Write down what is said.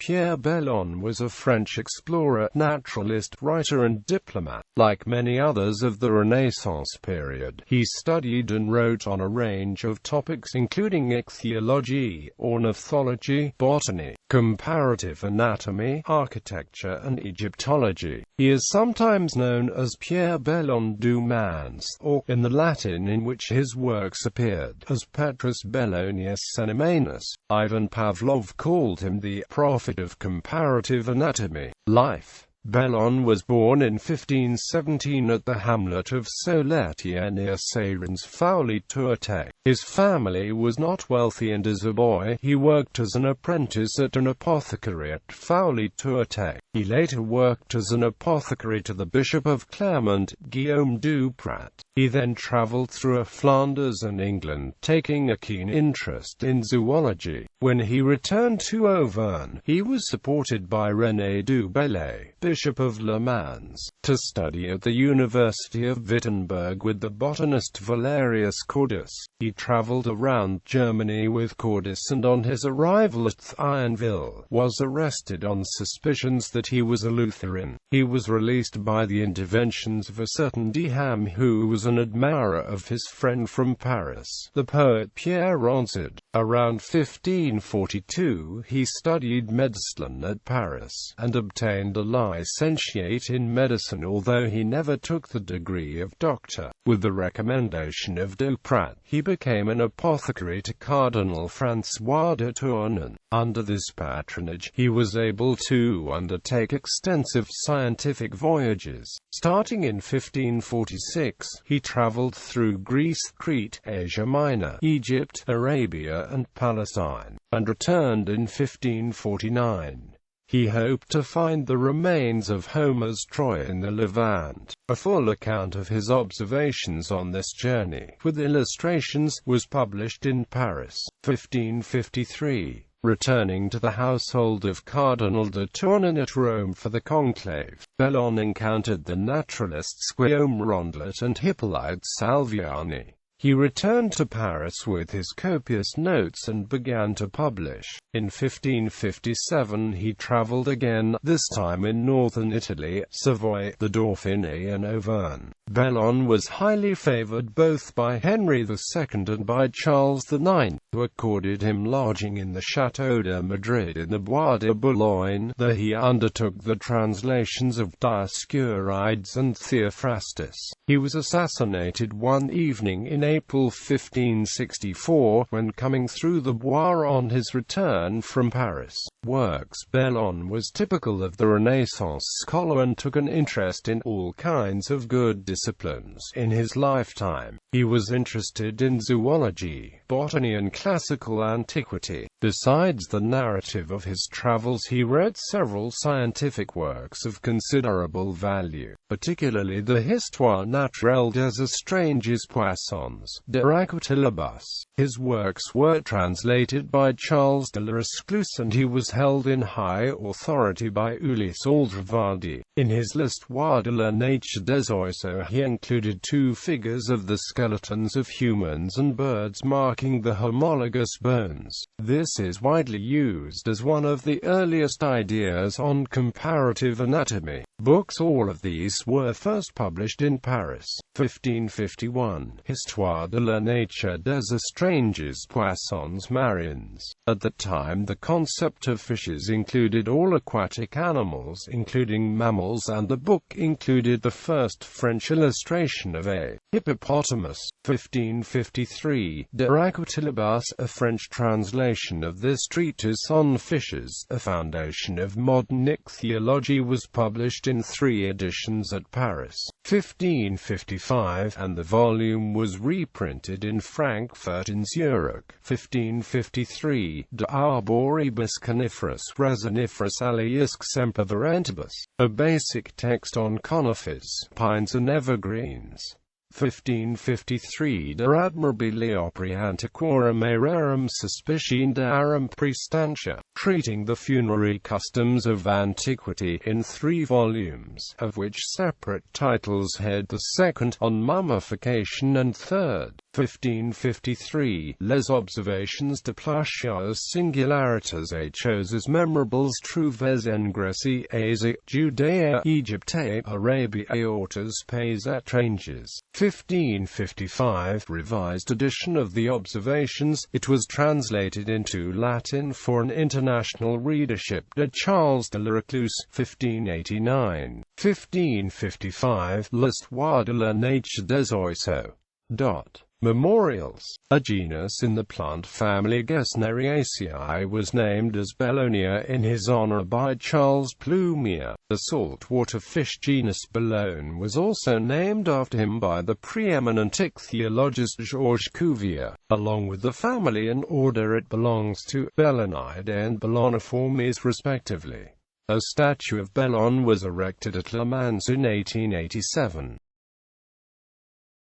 Pierre Belon was a French explorer, naturalist, writer and diplomat. Like many others of the Renaissance period, he studied and wrote on a range of topics including ichthyology, ornithology, botany, comparative anatomy, architecture and Egyptology. He is sometimes known as Pierre Belon du Mans, or, in the Latin in which his works appeared, as Petrus Bellonius Cenomanus.Ivan Pavlov called him the prophet of comparative anatomy. Life. Belon was born in 1517 at the hamlet of Soletier near Sérins-Fouly-Tourtec. His family was not wealthy and as a boy, he worked as an apprentice at an apothecary at Fouly-Tourtec. He later worked as an apothecary to the Bishop of Clermont, Guillaume Duprat. He then travelled through Flanders and England, taking a keen interest in zoology. When he returned to Auvergne, he was supported by René du Bellay, Bishop of Le Mans, to study at the University of Wittenberg with the botanist Valerius Cordus. He travelled around Germany with Cordus and on his arrival at Thionville, was arrested on suspicions that he was a Lutheran. He was released by the interventions of a certain Deham who was an admirer of his friend from Paris, the poet Pierre Ronsard. Around 1542 he studied medicine at Paris, and obtained a licentiate in medicine although he never took the degree of doctor. With the recommendation of Duprat, he became an apothecary to Cardinal François de Tournon. Under this patronage, he was able to undertake extensive scientific voyages. Starting in 1546, he travelled through Greece, Crete, Asia Minor, Egypt, Arabia and Palestine, and returned in 1549. He hoped to find the remains of Homer's Troy in the Levant. A full account of his observations on this journey, with illustrations, was published in Paris, 1553. Returning to the household of Cardinal de Tournon at Rome for the conclave, Belon encountered the naturalists Guillaume Rondelet and Hippolyte Salviani. He returned to Paris with his copious notes and began to publish. In 1557 he travelled again, this time in northern Italy, Savoy, the Dauphiné and Auvergne. Belon was highly favoured both by Henry II and by Charles IX, who accorded him lodging in the Château de Madrid in the Bois de Boulogne. There he undertook the translations of Dioscurides and Theophrastus. He was assassinated one evening in April 1564, when coming through the Bois on his return from Paris. Works. Belon was typical of the Renaissance scholar and took an interest in all kinds of good disciplines. In his lifetime, he was interested in zoology, botany and classical antiquity. Besides the narrative of his travels, he wrote several scientific works of considerable value, particularly the Histoire naturelle des étranges poissons, de Racotilibus. His works were translated by Charles de la Resclus and he was held in high authority by Ulysse Aldrovandi. In his L'Histoire de la nature des oiseaux he included 2 figures of the skeletons of humans and birds marking the homologous bones. This is widely used as one of the earliest ideas on comparative anatomy. Books. All of these were first published in Paris, 1551. Histoire de la nature des étranges poissons marins. At the time the concept of fishes included all aquatic animals, including mammals, and the book included the first French illustration of a hippopotamus, 1553. De Racotilibus, a French translation of this treatise on fishes, a foundation of modern ichthyology, was published in 3 editions at Paris, 1555, and the volume was reprinted in Frankfurt in Zurich, 1553. De arboribus coniferus resiniferus aliisque sempervirentibus, a basic text on conifers, pines and evergreens. 1553 De admirabili operi antiquorum aerarum suspicindarum prestantia, treating the funerary customs of antiquity in 3 volumes, of which separate titles head the second, on mummification, and third. 1553 Les observations de placias singularitas et choses memorables trouves en Grèce, Asie, Judea, Egypte, Arabia et autres pays étrangers. 1555 Revised edition of the Observations. It was translated into Latin for an international readership de Charles de la Recluse. 1589. 1555 L'Histoire de la nature des oiseaux. Memorials. A genus in the plant family Gesneriaceae was named as Belonia in his honor by Charles Plumier. The saltwater fish genus Belone was also named after him by the preeminent ichthyologist Georges Cuvier. Along with the family and order it belongs to, Belonidae and Beloniformes respectively. A statue of Belon was erected at Le Mans in 1887.